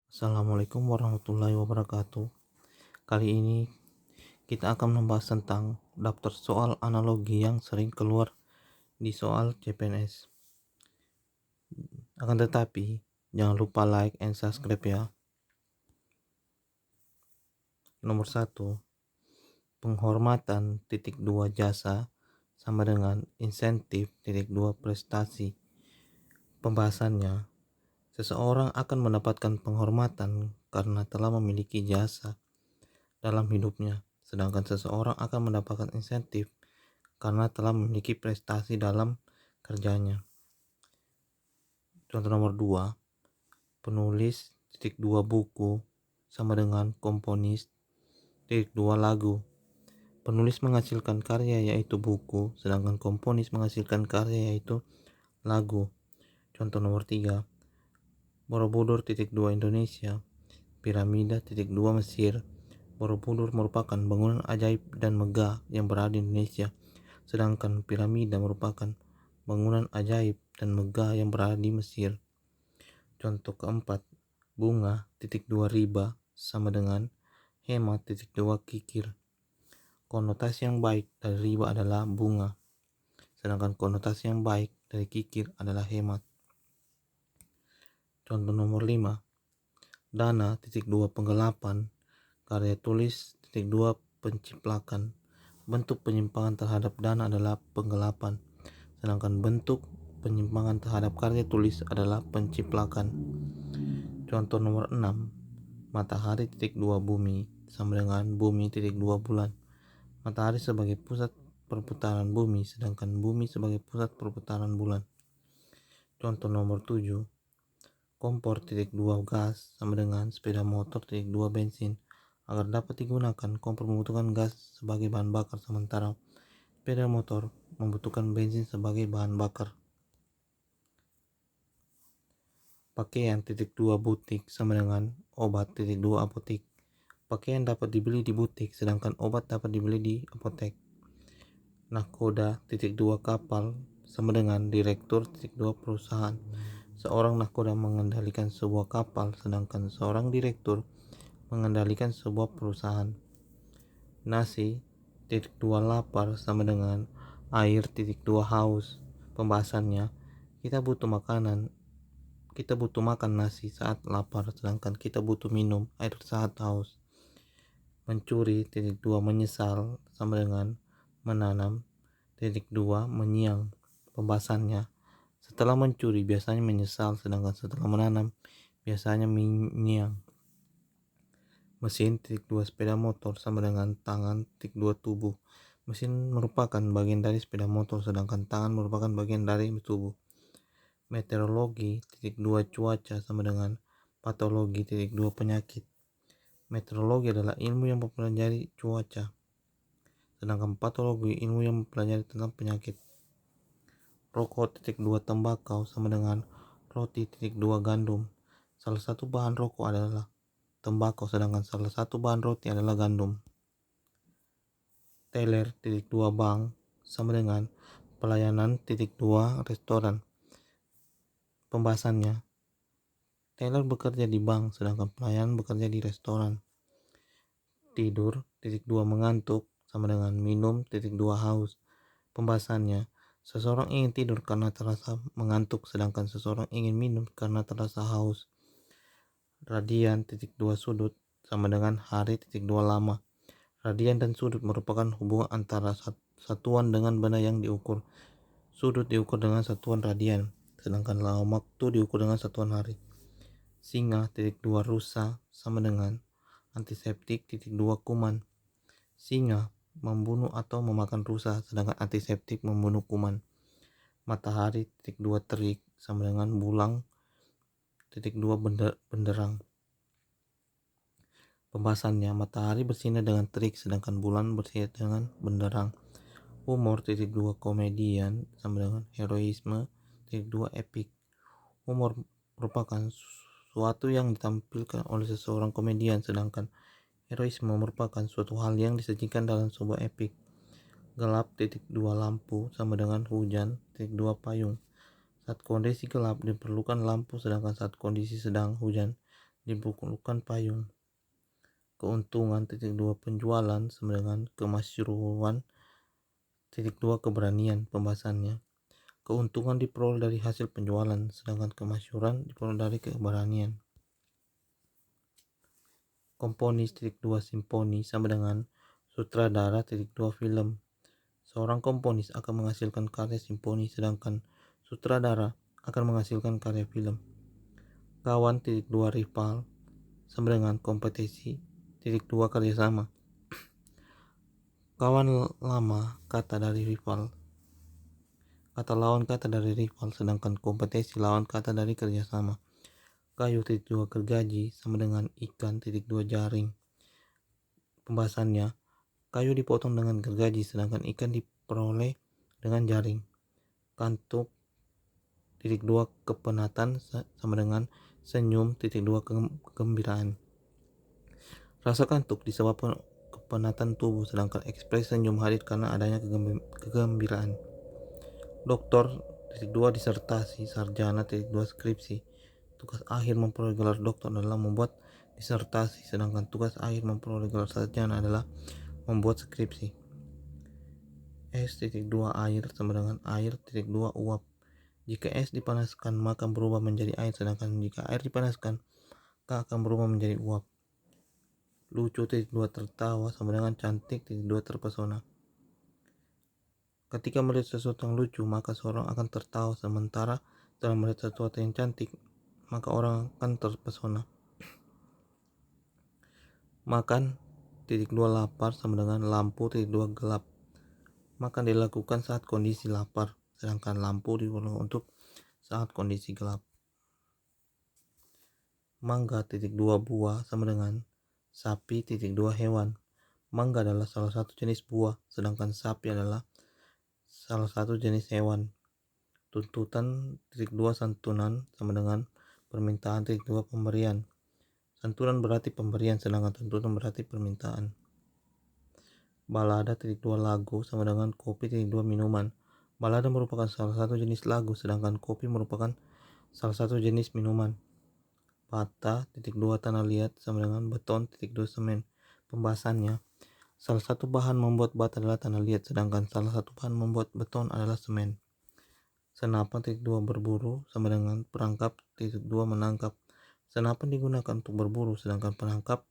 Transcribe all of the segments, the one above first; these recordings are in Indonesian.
Assalamualaikum warahmatullahi wabarakatuh. Kali ini kita akan membahas tentang daftar soal analogi yang sering keluar di soal CPNS. Akan tetapi, jangan lupa like and subscribe ya. Nomor 1, penghormatan titik 2 jasa sama dengan insentif titik 2 prestasi. Pembahasannya, seseorang akan mendapatkan penghormatan karena telah memiliki jasa dalam hidupnya, sedangkan seseorang akan mendapatkan insentif karena telah memiliki prestasi dalam kerjanya. Contoh nomor 2, penulis titik 2 buku sama dengan komponis titik 2 lagu. Penulis menghasilkan karya yaitu buku, sedangkan komponis menghasilkan karya yaitu lagu. Contoh nomor 3, Borobudur titik 2 Indonesia, piramida titik 2 Mesir. Borobudur merupakan bangunan ajaib dan megah yang berada di Indonesia, sedangkan piramida merupakan bangunan ajaib dan megah yang berada di Mesir. Contoh keempat, bunga titik 2 riba sama dengan hemat titik 2 kikir. Konotasi yang baik dari riba adalah bunga, sedangkan konotasi yang baik dari kikir adalah hemat. Contoh nomor 5, dana titik 2 penggelapan, karya tulis titik 2 penciplakan. Bentuk penyimpangan terhadap dana adalah penggelapan, sedangkan bentuk penyimpangan terhadap karya tulis adalah penciplakan. Contoh nomor 6, matahari titik 2 bumi sama dengan bumi titik 2 bulan. Matahari sebagai pusat perputaran bumi, sedangkan bumi sebagai pusat perputaran bulan. Contoh nomor 7, kompor titik 2 gas sama dengan sepeda motor titik 2 bensin. Agar dapat digunakan, kompor membutuhkan gas sebagai bahan bakar, sementara sepeda motor membutuhkan bensin sebagai bahan bakar. Pakaian titik 2 butik sama dengan obat titik 2 apotek. Pakaian dapat dibeli di butik, sedangkan obat dapat dibeli di apotek. Nahkoda titik 2 kapal sama dengan direktur titik 2 perusahaan. Seorang nahkoda mengendalikan sebuah kapal, sedangkan seorang direktur mengendalikan sebuah perusahaan. Nasi titik 2 lapar sama dengan air titik 2 haus. Pembahasannya, kita butuh makan nasi saat lapar, sedangkan kita butuh minum air saat haus. Mencuri titik 2 menyesal sama dengan menanam titik 2 menyiang. Pembahasannya, setelah mencuri biasanya menyesal, sedangkan setelah menanam biasanya menyiang. Mesin titik 2 sepeda motor sama dengan tangan titik 2 tubuh. Mesin merupakan bagian dari sepeda motor, sedangkan tangan merupakan bagian dari tubuh. Meteorologi titik 2 cuaca sama dengan patologi titik 2 penyakit. Meteorologi adalah ilmu yang mempelajari cuaca, sedangkan patologi ilmu yang mempelajari tentang penyakit. Rokok titik 2 tembakau sama dengan roti titik 2 gandum. Salah satu bahan rokok adalah tembakau, sedangkan salah satu bahan roti adalah gandum. Teller titik 2 bank sama dengan pelayanan titik 2 restoran. Pembahasannya, teller bekerja di bank, sedangkan pelayan bekerja di restoran. Tidur titik 2 mengantuk sama dengan minum titik 2 haus. Pembahasannya, seseorang ingin tidur karena terasa mengantuk, sedangkan seseorang ingin minum karena terasa haus. Radian titik 2 sudut sama dengan hari titik 2 lama. Radian dan sudut merupakan hubungan antara satuan dengan benda yang diukur. Sudut diukur dengan satuan radian, sedangkan lama waktu diukur dengan satuan hari. Singa titik 2 rusa sama dengan antiseptik titik 2 kuman. Singa membunuh atau memakan rusa, sedangkan antiseptik membunuh kuman. Matahari titik 2 terik sama dengan bulan titik 2 benderang. Pembahasannya, matahari bersinar dengan terik, sedangkan bulan bersinar dengan benderang. Humor titik 2 komedian sama dengan heroisme titik 2 epik. Humor merupakan suatu yang ditampilkan oleh seseorang komedian, sedangkan heroisme merupakan suatu hal yang disajikan dalam sebuah epik. Gelap titik 2 lampu sama dengan hujan titik 2 payung. Saat kondisi gelap diperlukan lampu, sedangkan saat kondisi sedang hujan dibutuhkan payung. Keuntungan titik dua penjualan sama dengan kemasyhuran titik dua keberanian pembahasannya. Keuntungan diperoleh dari hasil penjualan, sedangkan kemasyhuran diperoleh dari keberanian. Komponis titik dua simfoni sama dengan sutradara titik dua film. Seorang komponis akan menghasilkan karya simfoni, sedangkan sutradara akan menghasilkan karya film. Kawan titik dua rival sama dengan kompetisi titik dua kerjasama. Kawan lama kata dari rival, kata lawan kata dari rival, sedangkan kompetisi lawan kata dari kerjasama. Kayu titik dua gergaji sama dengan ikan titik dua jaring. Pembahasannya, kayu dipotong dengan gergaji sedangkan ikan diperoleh dengan jaring. Kantuk titik dua kepenatan sama dengan senyum titik dua kegembiraan. Rasa kantuk disebabkan kepenatan tubuh, sedangkan ekspresi senyum hadir karena adanya kegembiraan. Doktor titik dua disertasi, sarjana titik dua skripsi. Tugas akhir memperoleh gelar doktor adalah membuat disertasi, sedangkan tugas akhir memperoleh gelar sarjana adalah membuat skripsi. S titik dua air sama dengan air titik dua uap. Jika es dipanaskan maka berubah menjadi air, sedangkan jika air dipanaskan maka akan berubah menjadi uap. Lucu titik dua tertawa sama dengan cantik titik dua terpesona. Ketika melihat sesuatu yang lucu maka seorang akan tertawa, sementara setelah melihat sesuatu yang cantik maka orang akan terpesona. Makan titik dua lapar sama dengan lampu titik dua gelap. Makan dilakukan saat kondisi lapar, sedangkan lampu diperlukan untuk saat kondisi gelap. Mangga titik dua buah sama dengan sapi titik dua hewan. Mangga adalah salah satu jenis buah, sedangkan sapi adalah salah satu jenis hewan. Tuntutan titik dua santunan sama dengan permintaan titik dua pemberian. Santunan berarti pemberian, sedangkan tuntutan berarti permintaan. Balada titik dua lagu sama dengan kopi titik dua minuman. Balada merupakan salah satu jenis lagu, sedangkan kopi merupakan salah satu jenis minuman. Bata titik dua tanah liat sama dengan beton titik dua semen. Pembahasannya, salah satu bahan membuat bata adalah tanah liat, sedangkan salah satu bahan membuat beton adalah semen. Senapan titik dua berburu sama dengan perangkap titik dua menangkap. Senapan digunakan untuk berburu, sedangkan penangkap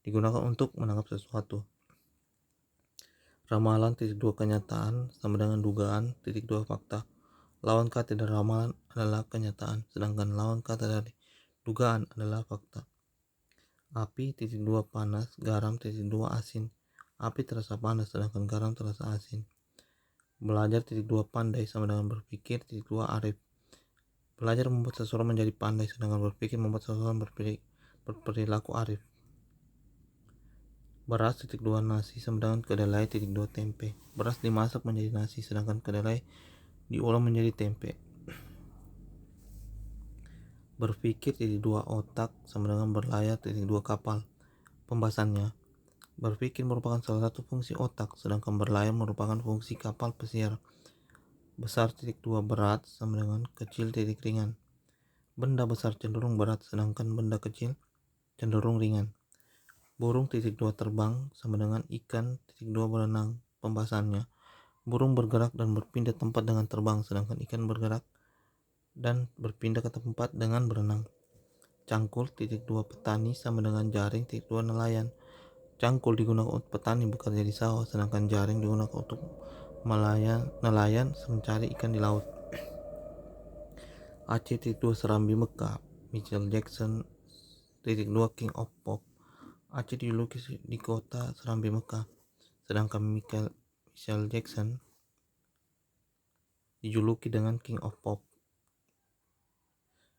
digunakan untuk menangkap sesuatu. Ramalan titik dua kenyataan sama dengan dugaan titik dua fakta. Lawan kata dari ramalan adalah kenyataan, sedangkan lawan kata dari dugaan adalah fakta. Api titik dua panas, garam titik dua asin. Api terasa panas, sedangkan garam terasa asin. Belajar titik dua pandai sama dengan berpikir titik dua arif. Belajar membuat seseorang menjadi pandai, sedangkan berpikir membuat seseorang berperilaku arif. Beras titik dua nasi sama dengan kedelai titik dua tempe. Beras dimasak menjadi nasi, sedangkan kedelai diolah menjadi tempe. Berpikir titik dua otak sama dengan berlayar titik dua kapal. Pembahasannya, berpikir merupakan salah satu fungsi otak, sedangkan berlayar merupakan fungsi kapal pesiar. Besar titik dua berat sama dengan kecil titik ringan. Benda besar cenderung berat, sedangkan benda kecil cenderung ringan. Burung titik dua terbang sama dengan ikan titik dua berenang. Pembahasannya, burung bergerak dan berpindah tempat dengan terbang, sedangkan ikan bergerak dan berpindah ke tempat dengan berenang. Cangkul titik dua petani sama dengan jaring titik dua nelayan. Cangkul digunakan untuk petani bekerja di sawah, sedangkan jaring digunakan untuk nelayan mencari ikan di laut. Aceh titik dua Serambi Mekah. Michael Jackson titik dua King of Pop. Aceh dijuluki di kota Serambi Mekah, sedangkan Michael Jackson dijuluki dengan King of Pop.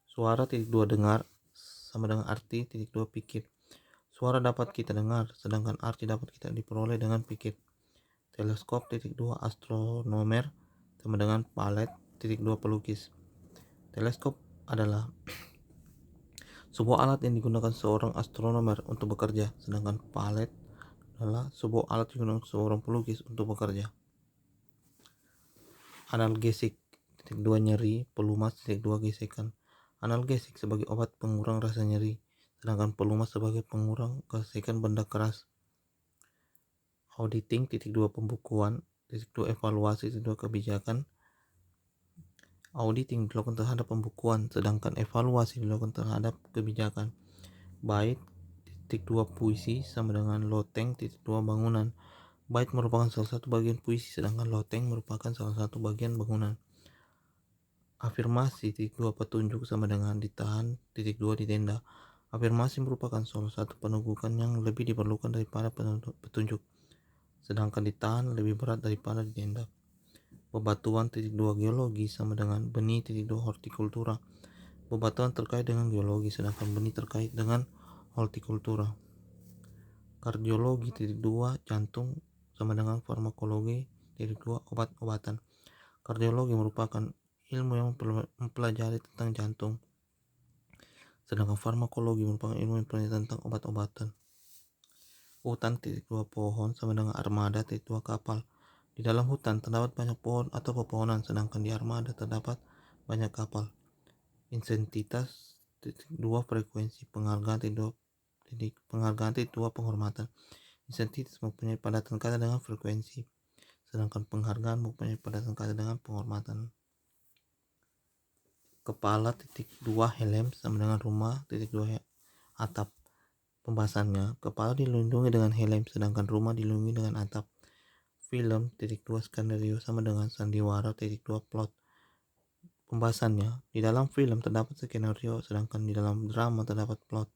Suara titik dua dengar sama dengan arti titik dua pikir. Suara dapat kita dengar, sedangkan arti dapat kita diperoleh dengan pikir. Teleskop titik dua astronomer sama dengan palet titik dua pelukis. Teleskop adalah sebuah alat yang digunakan seorang astronomer untuk bekerja, sedangkan palet adalah sebuah alat yang digunakan seorang pelukis untuk bekerja. Analgesik titik dua nyeri, pelumas titik dua gesekan. Analgesik sebagai obat pengurang rasa nyeri, sedangkan pelumas sebagai pengurang kesekan benda keras. Auditing titik 2 pembukuan, titik 2 evaluasi, titik 2 kebijakan. Auditing dilakukan terhadap pembukuan, sedangkan evaluasi dilakukan terhadap kebijakan. Bait titik 2 puisi sama dengan loteng titik 2 bangunan. Bait merupakan salah satu bagian puisi, sedangkan loteng merupakan salah satu bagian bangunan. Afirmasi titik 2 petunjuk sama dengan ditahan titik 2 di tenda. Afirmasi merupakan salah satu peneguhan yang lebih diperlukan daripada petunjuk, sedangkan ditahan lebih berat daripada di tenda. Bebatuan titik 2 geologi sama dengan benih titik 2 hortikultura. Bebatuan terkait dengan geologi, sedangkan benih terkait dengan hortikultura. Kardiologi titik 2 jantung sama dengan farmakologi titik 2 obat-obatan. Kardiologi merupakan ilmu yang mempelajari tentang jantung, sedangkan farmakologi merupakan ilmu yang mempelajari tentang obat-obatan. Hutan titik 2 pohon sama dengan armada titik 2 kapal. Di dalam hutan terdapat banyak pohon atau pepohonan, sedangkan di armada terdapat banyak kapal. Insentitas titik 2 frekuensi. Penghargaan titik 2 penghormatan. Insentitas mempunyai padatan kata dengan frekuensi, sedangkan penghargaan mempunyai padatan kata dengan penghormatan. Kepala titik 2 helm sama dengan rumah titik 2 atap. Pembahasannya, kepala dilindungi dengan helm, sedangkan rumah dilindungi dengan atap. Film titik 2 skenario sama dengan sandiwara titik 2 plot. Pembahasannya, di dalam film terdapat skenario, sedangkan di dalam drama terdapat plot.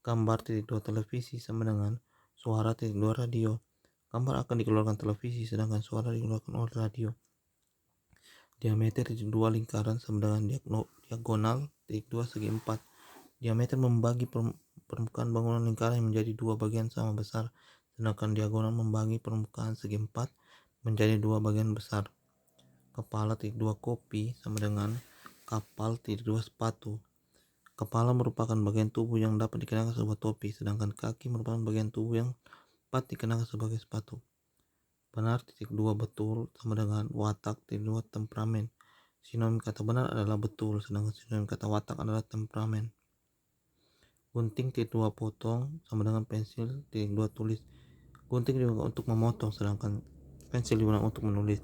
Gambar titik 2 televisi sama dengan suara titik 2 radio. Gambar akan dikeluarkan televisi, sedangkan suara dikeluarkan oleh radio. Diameter titik 2 lingkaran sama dengan diagonal titik 2 segi 4. Diameter membagi permukaan bangunan lingkaran menjadi dua bagian sama besar, sedangkan diagonal membagi permukaan segi 4 menjadi dua bagian besar. Kepala titik 2 kopi sama dengan kapal titik 2 sepatu. Kepala merupakan bagian tubuh yang dapat dikenakan sebuah topi, sedangkan kaki merupakan bagian tubuh yang dapat dikenakan sebagai sepatu. Benar titik 2 betul sama dengan watak titik 2 temperamen. Sinonim kata benar adalah betul, sedangkan sinonim kata watak adalah temperamen. Gunting titik 2 potong sama dengan pensil titik 2 tulis. Gunting digunakan untuk memotong, sedangkan pensil digunakan untuk menulis.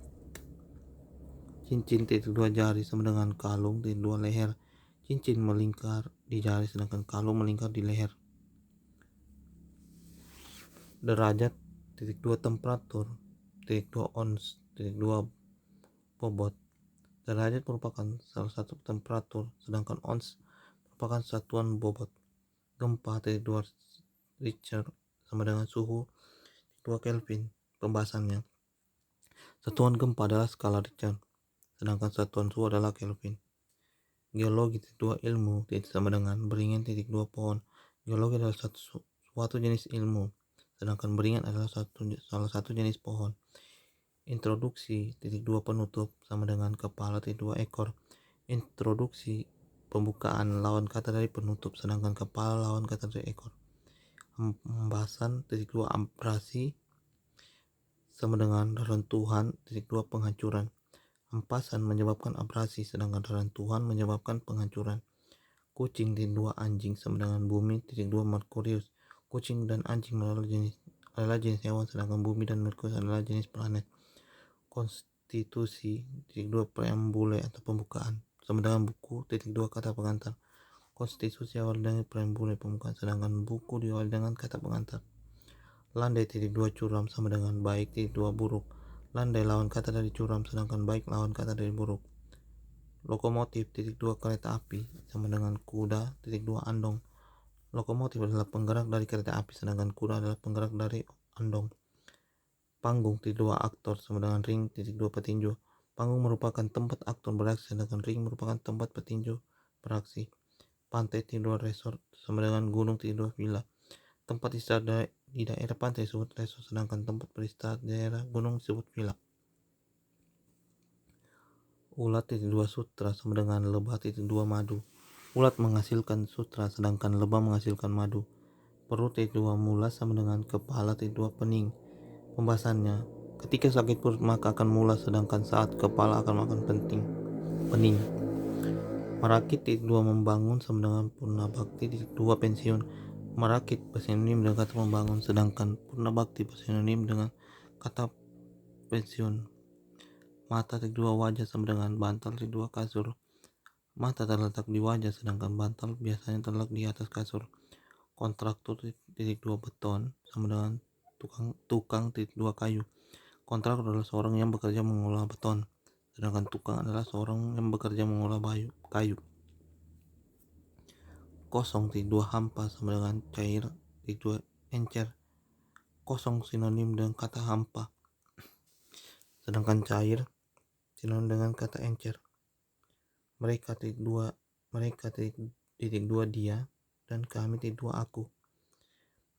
Cincin titik 2 jari sama dengan kalung titik 2 leher. Cincin melingkar di jari, sedangkan kalung melingkar di leher. Derajat titik 2 temperatur titik 2 ons titik 2 bobot. Derajat merupakan salah satu temperatur, sedangkan ons merupakan satuan bobot. Gempa titik 2 Richter sama dengan suhu titik 2 Kelvin. Pembahasannya, satuan gempa adalah skala Richter, sedangkan satuan suhu adalah Kelvin. Geologi titik 2 ilmu titik sama dengan beringin titik 2 pohon. Geologi adalah suatu jenis ilmu, sedangkan beringin adalah salah satu jenis pohon. Introduksi titik 2 penutup sama dengan kepala titik 2 ekor. Introduksi pembukaan lawan kata dari penutup, sedangkan kepala lawan kata dari ekor. Pembahasan titik 2 abrasi sama dengan reruntuhan titik 2 penghancuran. Hempasan menyebabkan abrasi, sedangkan reruntuhan menyebabkan penghancuran. Kucing titik 2 anjing sama dengan bumi titik 2 Merkurius. Kucing dan anjing adalah jenis hewan, sedangkan bumi dan Merkurius adalah jenis planet. Konstitusi titik 2 preambule atau pembukaan sama dengan buku titik 2 kata pengantar. Konstitusi awal dengan preambule pembukaan, sedangkan buku diawali dengan kata pengantar. Landai titik 2 curam sama dengan baik titik 2 buruk. Landai lawan kata dari curam, sedangkan baik lawan kata dari buruk. Lokomotif titik 2 kereta api sama dengan kuda titik 2 andong. Lokomotif adalah penggerak dari kereta api, sedangkan kuda adalah penggerak dari andong. Panggung titik 2 aktor sama dengan ring titik 2 petinju. Panggung merupakan tempat aktor beraksi, sedangkan ring merupakan tempat petinju beraksi. Pantai titik 2 resort sama dengan gunung titik 2 villa. Tempat istirahat di daerah pantai disebut resort, sedangkan tempat beristirahat di daerah gunung disebut villa. Ulat titik 2 sutra sama dengan lebah titik 2 madu. Ulat menghasilkan sutra, sedangkan lebah menghasilkan madu. Perut titik 2 mulas sama dengan kepala titik 2 pening. Pembahasannya, ketika sakit perut maka akan mulas, sedangkan saat kepala akan makan pening. Merakit titik dua membangun sama dengan purna bakti titik dua pensiun. Merakit bersinonim dengan kata membangun, sedangkan purna bakti bersinonim dengan kata pensiun. Mata titik dua wajah sama dengan bantal titik dua kasur. Mata terletak di wajah sedangkan bantal biasanya terletak di atas kasur. Kontraktor titik dua beton sama dengan tukang titik dua kayu. Kontraktor adalah seorang yang bekerja mengolah beton, sedangkan tukang adalah seorang yang bekerja mengolah kayu. Kosong titik dua hampa sama dengan cair titik dua encer. Kosong sinonim dengan kata hampa, sedangkan cair sinonim dengan kata encer. Mereka titik dua dia dan kami titik dua aku.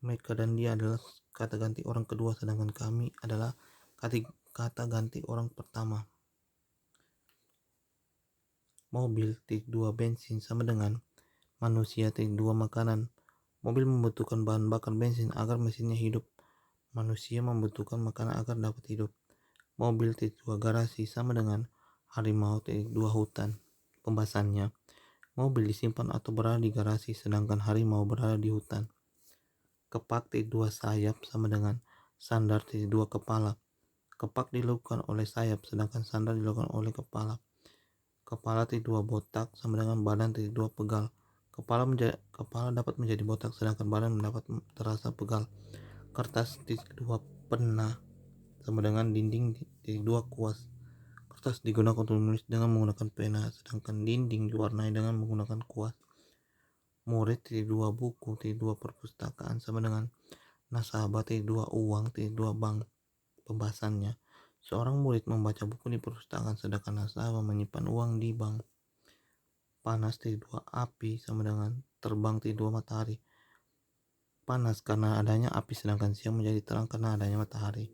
Mereka dan dia adalah kata ganti orang kedua, sedangkan kami adalah kata ganti orang pertama. Mobil titik dua bensin sama dengan manusia titik dua makanan. Mobil membutuhkan bahan bakar bensin agar mesinnya hidup. Manusia membutuhkan makanan agar dapat hidup. Mobil titik dua garasi sama dengan harimau titik dua hutan. Pembahasannya, mobil disimpan atau berada di garasi sedangkan harimau berada di hutan. Kepak titik dua sayap sama dengan sandar titik dua kepala. Kepak dilakukan oleh sayap sedangkan sandar dilakukan oleh kepala. Kepala titik dua botak sama dengan badan titik dua pegal. Kepala dapat menjadi botak sedangkan badan dapat terasa pegal. Kertas titik dua pena sama dengan dinding titik dua kuas. Kertas digunakan untuk menulis dengan menggunakan pena sedangkan dinding diwarnai dengan menggunakan kuas. Murid titik dua buku titik dua perpustakaan sama dengan nasabah titik dua uang titik dua bank. Pembahasannya, seorang murid membaca buku di perpustakaan sedangkan nasabah menyimpan uang di bank. Panas titik dua api sama dengan terbang titik dua matahari. Panas karena adanya api sedangkan siang menjadi terang karena adanya matahari.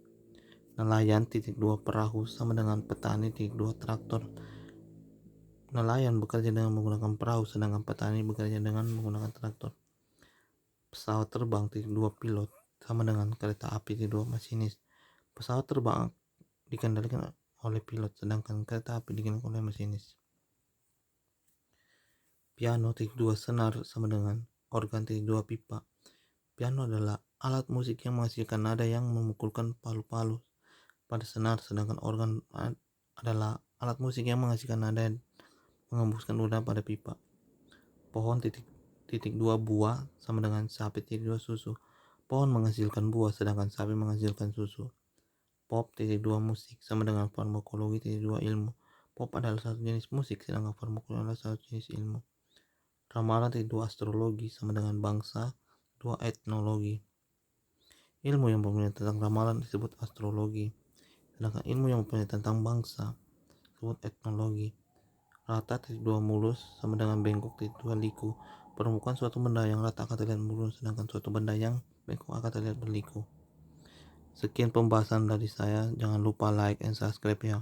Nelayan titik dua perahu sama dengan petani titik dua traktor. Nelayan bekerja dengan menggunakan perahu sedangkan petani bekerja dengan menggunakan traktor. Pesawat terbang titik dua pilot sama dengan kereta api titik dua masinis. Pesawat terbang dikendalikan oleh pilot sedangkan kereta api dikendalikan oleh masinis. Piano titik dua senar sama dengan organ titik dua pipa. Piano adalah alat musik yang menghasilkan nada yang memukulkan palu-palu pada senar, sedangkan organ adalah alat musik yang menghasilkan nada yang mengembuskan udara pada pipa. Pohon titik dua buah sama dengan sapi titik dua susu. Pohon menghasilkan buah sedangkan sapi menghasilkan susu. Pop titik dua musik sama dengan farmakologi titik dua ilmu. Pop adalah satu jenis musik sedangkan farmakologi adalah satu jenis ilmu. Ramalan titik dua astrologi sama dengan bangsa dua etnologi. Ilmu yang mempunyai tentang ramalan disebut astrologi, sedangkan ilmu yang mempunyai tentang bangsa disebut etnologi. Rata titik dua mulus sama dengan bengkok titik dua liku. Permukaan suatu benda yang rata akan terlihat mulus sedangkan suatu benda yang bengkok akan terlihat berliku. Sekian pembahasan dari saya, jangan lupa like and subscribe ya.